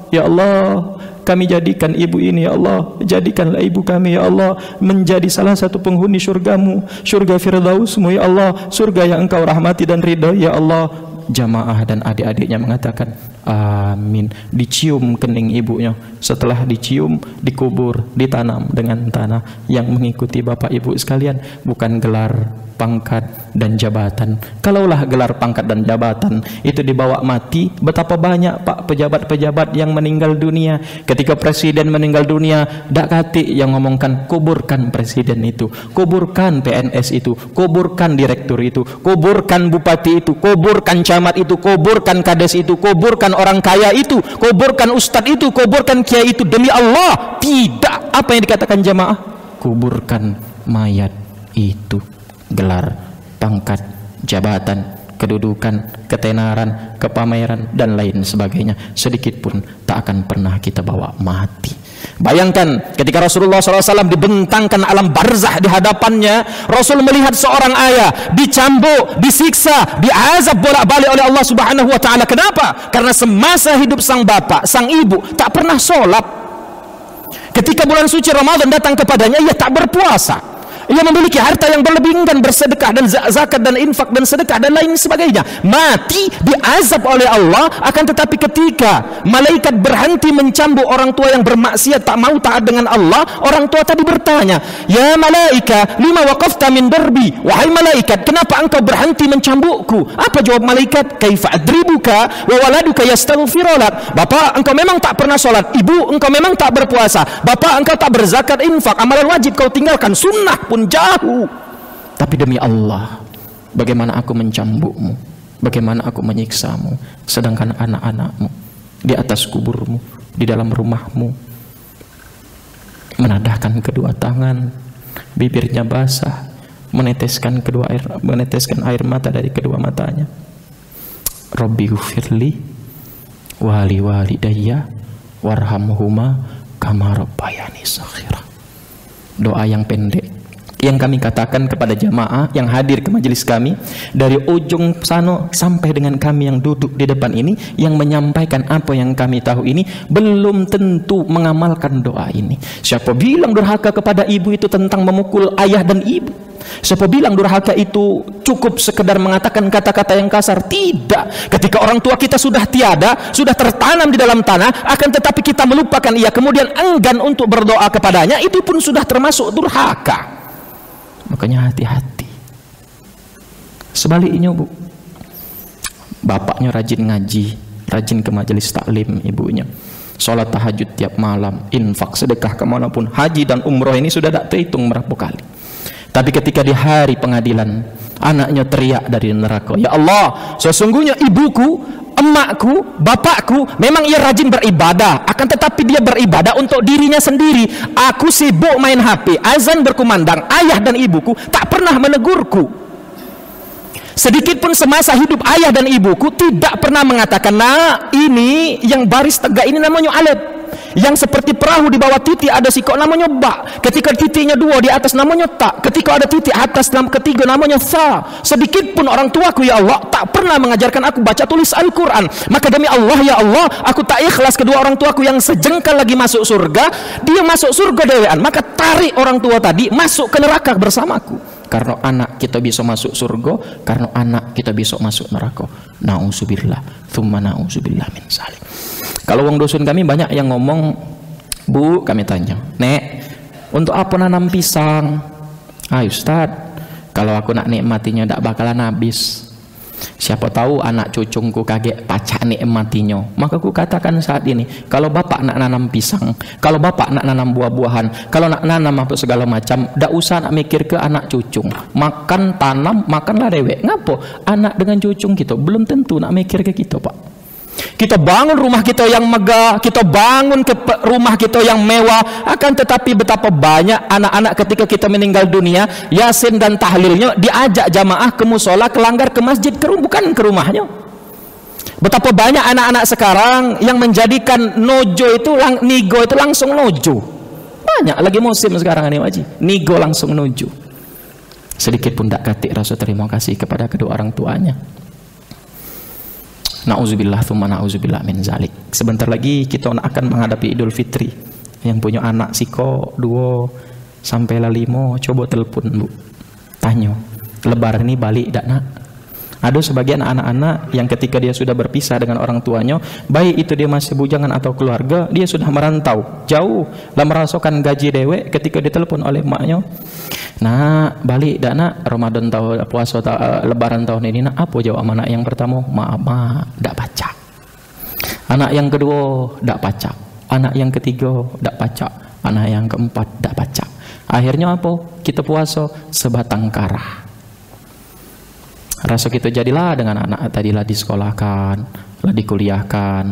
ya Allah, kami jadikan ibu ini ya Allah, jadikanlah ibu kami ya Allah menjadi salah satu penghuni surgamu, surga firdausmu ya Allah, surga yang engkau rahmati dan ridha ya Allah. Jamaah dan adik-adiknya mengatakan amin. Dicium kening ibunya, setelah dicium dikubur, ditanam dengan tanah. Yang mengikuti Bapak Ibu sekalian bukan gelar, pangkat dan jabatan. Kalaulah gelar pangkat dan jabatan itu dibawa mati, betapa banyak Pak pejabat-pejabat yang meninggal dunia. Ketika presiden meninggal dunia, dak kati yang ngomongkan kuburkan presiden itu, kuburkan PNS itu, kuburkan direktur itu, kuburkan bupati itu, kuburkan camat itu, kuburkan kades itu, kuburkan orang kaya itu, kuburkan ustadz itu, kuburkan kiai itu. Demi Allah, tidak. Apa yang dikatakan jamaah? Kuburkan mayat itu. Gelar, pangkat, jabatan, kedudukan, ketenaran, kepameran dan lain sebagainya sedikit pun tak akan pernah kita bawa mati. Bayangkan ketika Rasulullah SAW dibentangkan alam barzah di hadapannya, Rasul melihat seorang ayah dicambuk, disiksa, diazab bolak-balik oleh Allah Subhanahu wa taala. Kenapa? Karena semasa hidup sang bapak, sang ibu tak pernah sholat. Ketika bulan suci Ramadan datang kepadanya, ia tak berpuasa. Ia memiliki harta yang berlebihkan, bersedekah dan zakat dan infak dan sedekah dan lain sebagainya. Mati diazab oleh Allah. Akan tetapi ketika malaikat berhenti mencambuk orang tua yang bermaksiat, tak mau taat dengan Allah, orang tua tadi bertanya, ya malaika, lima waqafta min darbi, wahai malaikat, kenapa engkau berhenti mencambukku? Apa jawab malaikat? Kaifa adribuka wa waladuka yastaghfirulak. Bapak, engkau memang tak pernah sholat. Ibu, engkau memang tak berpuasa. Bapak, engkau tak berzakat, infak, amalan wajib kau tinggalkan, sunnah pun jauh. Tapi demi Allah, bagaimana aku mencambukmu, bagaimana aku menyiksamu, sedangkan anak-anakmu di atas kuburmu, di dalam rumahmu, menadahkan kedua tangan, bibirnya basah, meneteskan air mata dari kedua matanya. Rabbi ghfirli wali walidayya warhamhuma kama rabbayani shaghira. Doa yang pendek yang kami katakan kepada jamaah yang hadir ke majelis kami dari ujung sana sampai dengan kami yang duduk di depan ini, yang menyampaikan apa yang kami tahu ini belum tentu mengamalkan doa ini. Siapa bilang durhaka kepada ibu itu tentang memukul ayah dan ibu? Siapa bilang durhaka itu cukup sekedar mengatakan kata-kata yang kasar? Tidak. Ketika orang tua kita sudah tiada, sudah tertanam di dalam tanah, akan tetapi kita melupakan ia, kemudian enggan untuk berdoa kepadanya, itu pun sudah termasuk durhaka. Makanya hati-hati. Sebaliknya bu, bapaknya rajin ngaji, rajin ke majelis taklim, ibunya sholat tahajud tiap malam, infak sedekah kemanapun, haji dan umroh ini sudah tak terhitung berapa kali. Tapi ketika di hari pengadilan anaknya teriak dari neraka, ya Allah, sesungguhnya ibuku, emakku, bapakku memang ia rajin beribadah, akan tetapi dia beribadah untuk dirinya sendiri. Aku sibuk main HP, azan berkumandang, ayah dan ibuku tak pernah menegurku. Sedikit pun semasa hidup ayah dan ibuku tidak pernah mengatakan, nah ini yang baris tegak ini namanya alif, yang seperti perahu di bawah titik ada sikok namanya ba, ketika titiknya dua di atas namanya tak, ketika ada titik atas ketiga namanya sa. Sedikit pun orang tuaku ya Allah tak pernah mengajarkan aku baca tulis Al-Quran. Maka demi Allah ya Allah, aku tak ikhlas kedua orang tuaku yang sejengkal lagi masuk surga, dia masuk surga dewean, maka tarik orang tua tadi masuk ke neraka bersamaku. Karena anak kita bisa masuk surga, karena anak kita bisa masuk neraka. Na'udzubillah, tsumma na'udzubillah min zalik. Kalau wong dusun kami banyak yang ngomong, Bu, kami tanya, Nek, untuk apa nanam pisang? Ah Ustad, kalau aku nak nikmatinya tak bakalan habis. Siapa tahu anak cucungku kaget pacak nikmatinya. Maka aku katakan saat ini, kalau bapak nak nanam pisang, kalau bapak nak nanam buah-buahan, kalau nak nanam apa segala macam, tak usah nak mikir ke anak cucung. Makan tanam, makanlah dewek. Ngapo? Anak dengan cucung kita belum tentu nak mikir ke kita, Pak. Kita bangun rumah kita yang megah, kita bangun ke rumah kita yang mewah, akan tetapi betapa banyak anak-anak ketika kita meninggal dunia, yasin dan tahlilnya diajak jamaah ke musola, kelanggar ke masjid, bukan ke rumahnya. Betapa banyak anak-anak sekarang yang menjadikan nojo itu, nigo itu langsung nojo. Banyak lagi musim sekarang ini wajib, nigo langsung nojo. Sedikit pun tak katik rasa terima kasih kepada kedua orang tuanya. Na'udzubillah tsumma na'udzubillah min zalik. Sebentar lagi kita akan menghadapi Idul Fitri. Yang punya anak siko 2 sampai 5 coba telepon Bu, tanya lebaran ini balik tak nak? Ada sebagian anak-anak yang ketika dia sudah berpisah dengan orang tuanya, baik itu dia masih bujangan atau keluarga, dia sudah merantau jauh lah, merasakan gaji dewek, ketika ditelepon oleh maknya, nah balik dak nak Ramadan tahun puasa lebaran tahun ini nak? Apa jawab anak yang pertama? Maaf dak pacak. Anak yang kedua dak pacak, anak yang ketiga dak pacak, anak yang keempat dak pacak. Akhirnya apa? Kita puasa sebatang kara. Rasa kita jadilah dengan anak tadilah disekolahkan, lah dikuliahkan,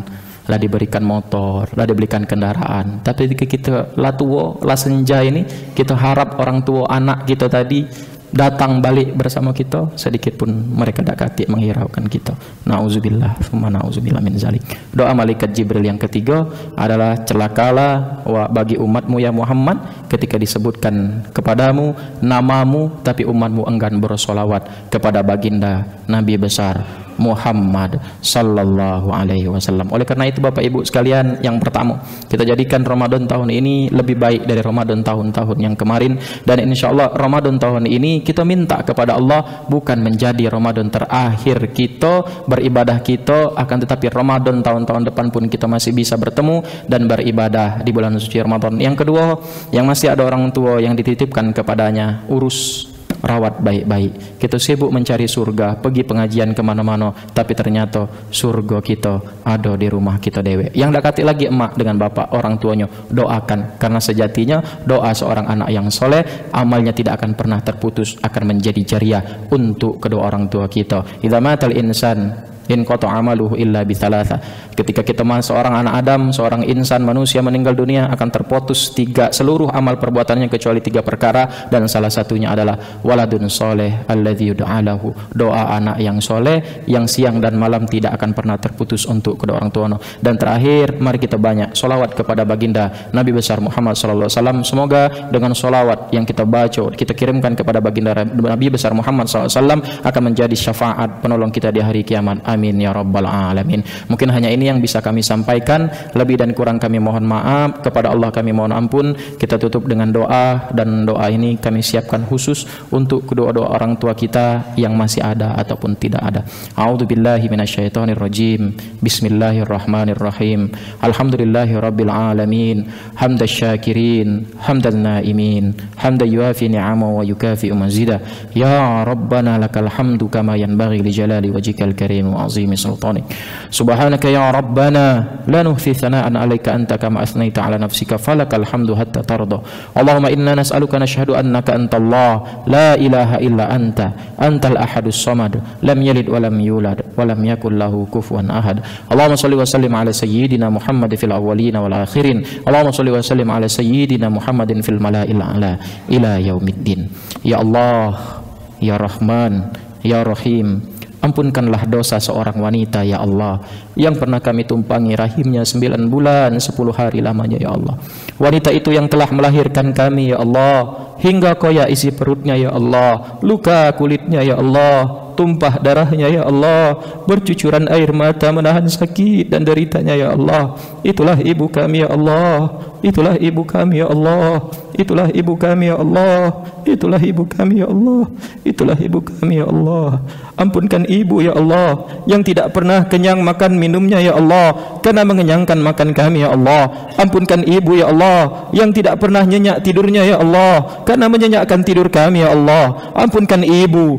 lah diberikan motor, lah dibelikan kendaraan. Tapi ketika kita lah tua, lah senja ini, kita harap orang tua anak kita tadi datang balik bersama kita, sedikit pun mereka tak katik menghiraukan kita. Na'udzubillah tsumma na'udzubillah min zalik. Doa malaikat Jibril yang ketiga adalah celakalah bagi umatmu ya Muhammad ketika disebutkan kepadamu namamu tapi umatmu enggan bersolawat kepada baginda Nabi besar Muhammad sallallahu alaihi wasallam. Oleh karena itu Bapak Ibu sekalian, yang pertama kita jadikan Ramadan tahun ini lebih baik dari Ramadan tahun-tahun yang kemarin, dan insya Allah Ramadan tahun ini kita minta kepada Allah bukan menjadi Ramadan terakhir kita beribadah kita, akan tetapi Ramadan tahun-tahun depan pun kita masih bisa bertemu dan beribadah di bulan suci Ramadan. Yang kedua, yang masih ada orang tua yang dititipkan kepadanya, urus rawat baik-baik. Kita sibuk mencari surga, pergi pengajian kemana-mana, tapi ternyata surga kita ada di rumah kita dewe. Yang dekati lagi emak dengan bapak orang tuanya, doakan, karena sejatinya doa seorang anak yang soleh amalnya tidak akan pernah terputus, akan menjadi jariah untuk kedua orang tua kita. Idza matal insan in qata amaluhu illa bi thalatha. Ketika kita seorang anak Adam, seorang insan manusia meninggal dunia, akan terputus seluruh amal perbuatannya kecuali 3 perkara, dan salah satunya adalah waladun soleh alladzi yud'a lahu, doa anak yang soleh yang siang dan malam tidak akan pernah terputus untuk kedua orang tua. Dan terakhir, mari kita banyak solawat kepada baginda Nabi besar Muhammad sallallahu alaihi wasallam. Semoga dengan solawat yang kita baca, kita kirimkan kepada baginda Nabi besar Muhammad sallallahu alaihi wasallam akan menjadi syafaat penolong kita di hari kiamat. Amin ya rabbal alamin. Mungkin hanya ini yang bisa kami sampaikan, lebih dan kurang kami mohon maaf, kepada Allah kami mohon ampun. Kita tutup dengan doa, dan doa ini kami siapkan khusus untuk kedua-dua orang tua kita yang masih ada ataupun tidak ada. A'udzubillahi minasyaitonirrajim. Bismillahirrahmanirrahim. Alhamdulillahi rabbil alamin, hamdasy syakirin, hamdan naimin, hamdan yuafi ni'amahu wa yukafi mazida. Ya rabbana lakal hamdu kama yanbaghi li jalali wajhikal karim wa azimi sultanik. Subhanaka ya rabbana la nuhsi thana'an 'alaika anta kama asnaita 'ala nafsika falakal hamdu hatta tarda. Allahumma inna nas'aluka nashhadu annaka antallah la ilaha illa anta antal ahadus samad lam yalid wa lam yulad wa lam yakul lahu kufuwan ahad. Allahumma shalli wa sallim 'ala sayyidina Muhammad fil awwalin wal akhirin. Allahumma shalli wa sallim 'ala sayyidina Muhammadin fil mala'il a'la ila yaumiddin. Ya Allah, ya Rahman, ya Rahim, ampunkanlah dosa seorang wanita ya Allah yang pernah kami tumpangi rahimnya 9 bulan 10 hari lamanya ya Allah. Wanita itu yang telah melahirkan kami ya Allah, hingga koya isi perutnya ya Allah, luka kulitnya ya Allah, tumpah darahnya ya Allah, bercucuran air mata menahan sakit dan deritanya ya Allah. Itulah ibu kami ya Allah, itulah ibu kami ya Allah, itulah ibu kami ya Allah, itulah ibu kami ya Allah, itulah ibu kami ya Allah. Ampunkan ibu ya Allah yang tidak pernah kenyang makan minumnya ya Allah, karena mengenyangkan makan kami ya Allah. Ampunkan ibu ya Allah yang tidak pernah nyenyak tidurnya ya Allah, karena menyenyakkan tidur kami ya Allah. Ampunkan ibu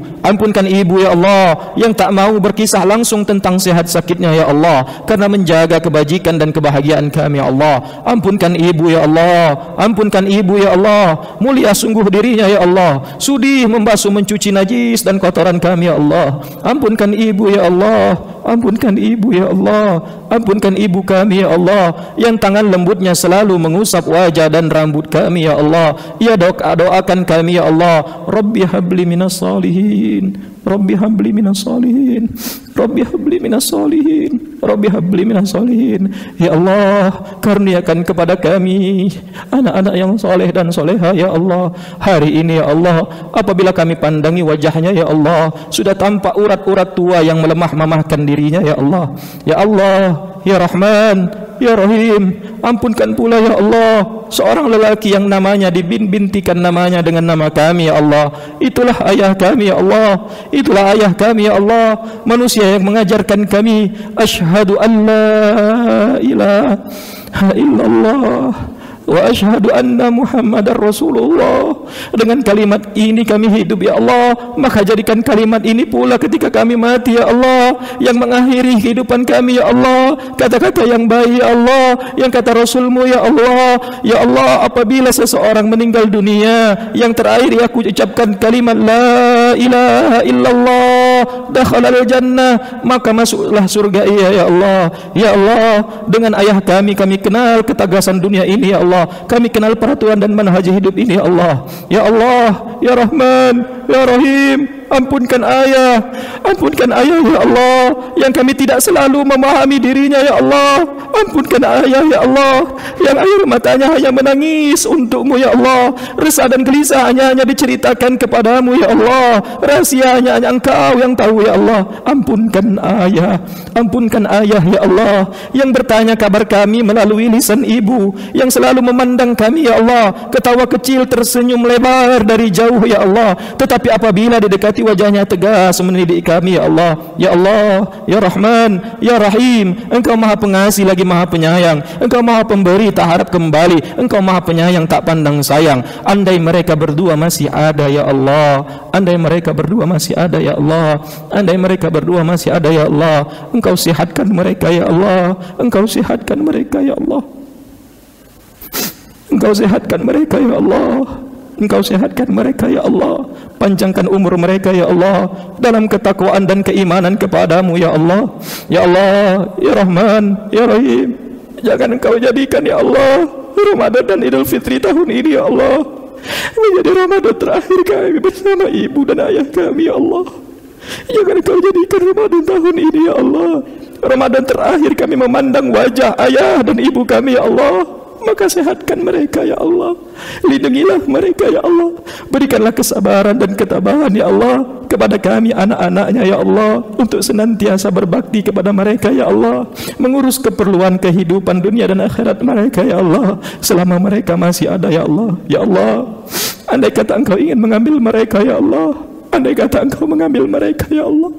ya Allah yang tak mau berkisah langsung tentang sehat sakitnya ya Allah, karena menjaga kebajikan dan kebahagiaan kami ya Allah. Ampunkan ibu ya Allah, ampunkan ibu ya Allah, mulia sungguh dirinya ya Allah, sudi membasuh mencuci najis dan kotoran kami ya Allah. Ampunkan ibu ya Allah, ampunkan ibu ya Allah, ampunkan ibu kami ya Allah yang tangan lembutnya selalu mengusap wajah dan rambut kami ya Allah. Ya doakan kami ya Allah, Rabbi habli minas salihin, Rabbi habli minas salihin, Rabbi habli minas salihin, Rabbi habli minas salihin. Ya Allah, karuniakan kepada kami anak-anak yang soleh dan soleha ya Allah. Hari ini ya Allah, apabila kami pandangi wajahnya ya Allah, sudah tampak urat-urat tua yang melemah mamahkan dirinya ya Allah. Ya Allah, ya Rahman, ya Rahim, ampunkan pula ya Allah seorang lelaki yang namanya dibintikan namanya dengan nama kami ya Allah. Itulah ayah kami ya Allah, itulah ayah kami ya Allah, manusia yang mengajarkan kami asyhadu an la ilaha illallah wa asyhadu anna Muhammadar Rasulullah. Dengan kalimat ini kami hidup ya Allah, maka jadikan kalimat ini pula ketika kami mati ya Allah, yang mengakhiri kehidupan kami ya Allah, kata-kata yang baik ya Allah, yang kata Rasulmu ya Allah. Ya Allah, apabila seseorang meninggal dunia, yang terakhir aku ucapkan kalimat la ilaha illallah dakhalal jannah, maka masuklah surga ya Allah. Ya Allah, dengan ayah kami kenal ketagasan dunia ini ya Allah, kami kenal peraturan dan manhaj hidup ini ya Allah. Ya Allah, ya Rahman, ya Rahim, ampunkan ayah ya Allah yang kami tidak selalu memahami dirinya ya Allah. Ampunkan ayah ya Allah yang air matanya hanya menangis untukmu ya Allah, resah dan gelisah hanya diceritakan kepadamu ya Allah, rahasianya hanya Engkau yang tahu ya Allah. Ampunkan ayah ya Allah yang bertanya kabar kami melalui lisan ibu, yang selalu memandang kami ya Allah, ketawa kecil tersenyum lebar dari jauh ya Allah, tetapi apabila didekati wajahnya tegas mendidik kami ya Allah. Ya Allah, ya Rahman, ya Rahim, Engkau maha pengasih lagi maha penyayang, Engkau maha pemberi tak harap kembali, Engkau maha penyayang tak pandang sayang. Andai mereka berdua masih ada ya Allah, andai mereka berdua masih ada ya Allah, andai mereka berdua masih ada ya Allah, Engkau sihatkan mereka ya Allah, Engkau sihatkan mereka ya Allah, Engkau sehatkan mereka ya Allah. Engkau sehatkan mereka ya Allah, panjangkan umur mereka ya Allah dalam ketakwaan dan keimanan kepadamu ya Allah. Ya Allah, ya Rahman, ya Rahim, jangan Engkau jadikan ya Allah Ramadan dan Idul Fitri tahun ini ya Allah menjadi Ramadan terakhir kami bersama ibu dan ayah kami ya Allah. Jangan Engkau jadikan Ramadan tahun ini ya Allah Ramadan terakhir kami memandang wajah ayah dan ibu kami ya Allah. Maka sehatkan mereka ya Allah, lindungilah mereka ya Allah, berikanlah kesabaran dan ketabahan ya Allah kepada kami anak-anaknya ya Allah, untuk senantiasa berbakti kepada mereka ya Allah, mengurus keperluan kehidupan dunia dan akhirat mereka ya Allah selama mereka masih ada ya Allah. Ya Allah, andai kata Engkau ingin mengambil mereka ya Allah, andai kata Engkau mengambil mereka ya Allah,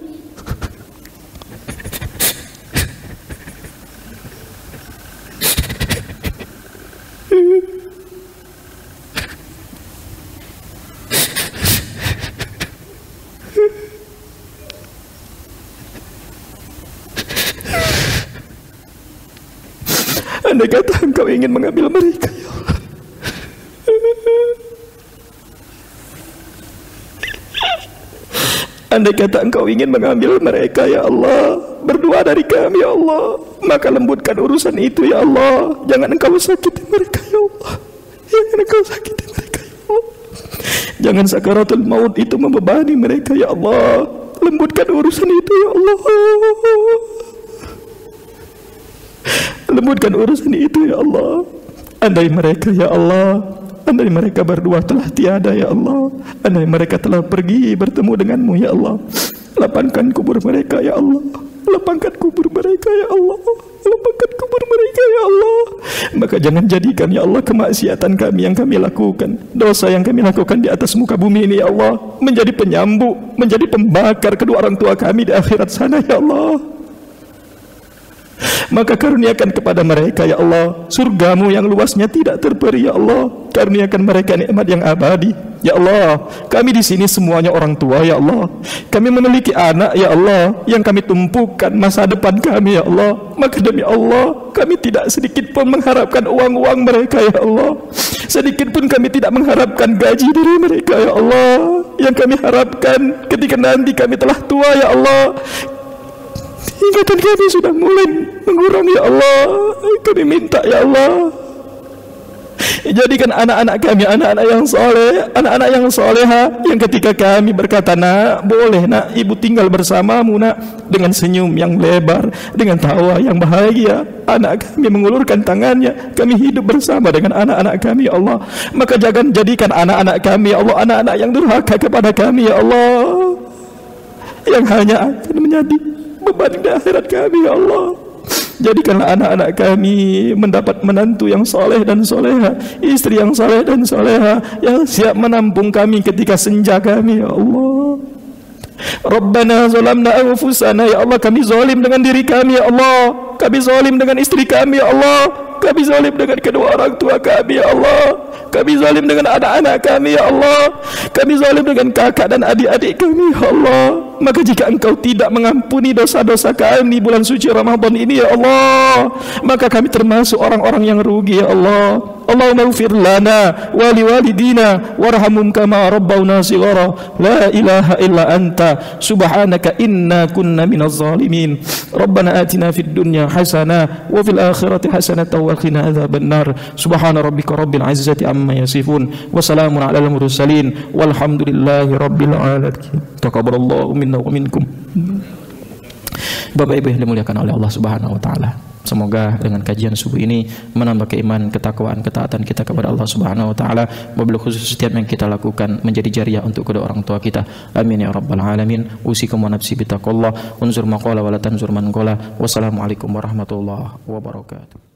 andai kata Engkau ingin mengambil mereka ya Allah, andai kata Engkau ingin mengambil mereka ya Allah, berdoa dari kami ya Allah, maka lembutkan urusan itu ya Allah. Jangan Engkau sakiti mereka ya Allah, jangan Engkau sakiti mereka ya Allah, jangan sakaratul maut itu membebani mereka ya Allah. Lembutkan urusan itu ya Allah, lembutkan urusan itu ya Allah. Andai mereka ya Allah, andai mereka berdua telah tiada ya Allah, andai mereka telah pergi bertemu denganmu ya Allah, lapangkan kubur mereka ya Allah, lapangkan kubur mereka ya Allah, lapangkan kubur mereka ya Allah. Maka jangan jadikan ya Allah kemaksiatan kami yang kami lakukan, dosa yang kami lakukan di atas muka bumi ini ya Allah, menjadi penyambuk, menjadi pembakar kedua orang tua kami di akhirat sana ya Allah. Maka karuniakan kepada mereka ya Allah surgamu yang luasnya tidak terperi ya Allah. Karuniakan mereka nikmat yang abadi ya Allah. Kami di sini semuanya orang tua ya Allah, kami memiliki anak ya Allah yang kami tumpukan masa depan kami ya Allah. Maka demi Allah kami tidak sedikit pun mengharapkan uang-uang mereka ya Allah, sedikit pun kami tidak mengharapkan gaji dari mereka ya Allah. Yang kami harapkan ketika nanti kami telah tua ya Allah, ingatan kami sudah mulai mengurang ya Allah. Kami minta ya Allah, jadikan anak-anak kami anak-anak yang soleh, anak-anak yang soleha, yang ketika kami berkata nak boleh nak ibu tinggal bersamamu nak, dengan senyum yang lebar, dengan tawa yang bahagia, anak kami mengulurkan tangannya, kami hidup bersama dengan anak-anak kami ya Allah. Maka jangan jadikan anak-anak kami ya Allah anak-anak yang durhaka kepada kami ya Allah, yang hanya akan menjadi beban di akhirat kami ya Allah. Jadikanlah anak-anak kami mendapat menantu yang soleh dan soleha, istri yang soleh dan soleha, yang siap menampung kami ketika senja kami ya Allah. Rabbana zalamna anfusana ya Allah, kami zalim dengan diri kami ya Allah, kami zalim dengan istri kami ya Allah, kami zalim dengan kedua orang tua kami ya Allah, kami zalim dengan anak-anak kami ya Allah, kami zalim dengan kakak dan adik-adik kami ya Allah. Maka jika Engkau tidak mengampuni dosa-dosa kami bulan suci Ramadan ini ya Allah, maka kami termasuk orang-orang yang rugi ya Allah. Allahumma ighfir lana wa liwalidina warhamhum kama rabbawna shighara. La ilaha illa anta subhanaka inna kunna minaz zalimin. Rabbana atina fid dunya hasanah wa fil akhirati hasanah wa qina adzabannar. Subhana rabbika rabbil izzati amma yasifun wa salamun alal mursalin walhamdulillahi rabbil alamin. Taqabbalallahu minna wa minkum. Bapak Ibu yang dimuliakan oleh Allah Subhanahu wa taala, semoga dengan kajian subuh ini menambah keimanan, ketakwaan, ketaatan kita kepada Allah Subhanahu wa taala. Wabil khusus setiap yang kita lakukan menjadi jariah untuk kedua orang tua kita. Amin ya rabbal alamin. Usikum wa nafsi bitaqullah. Unzur maqala wa la tanzur man qala. Wassalamualaikum warahmatullahi wabarakatuh.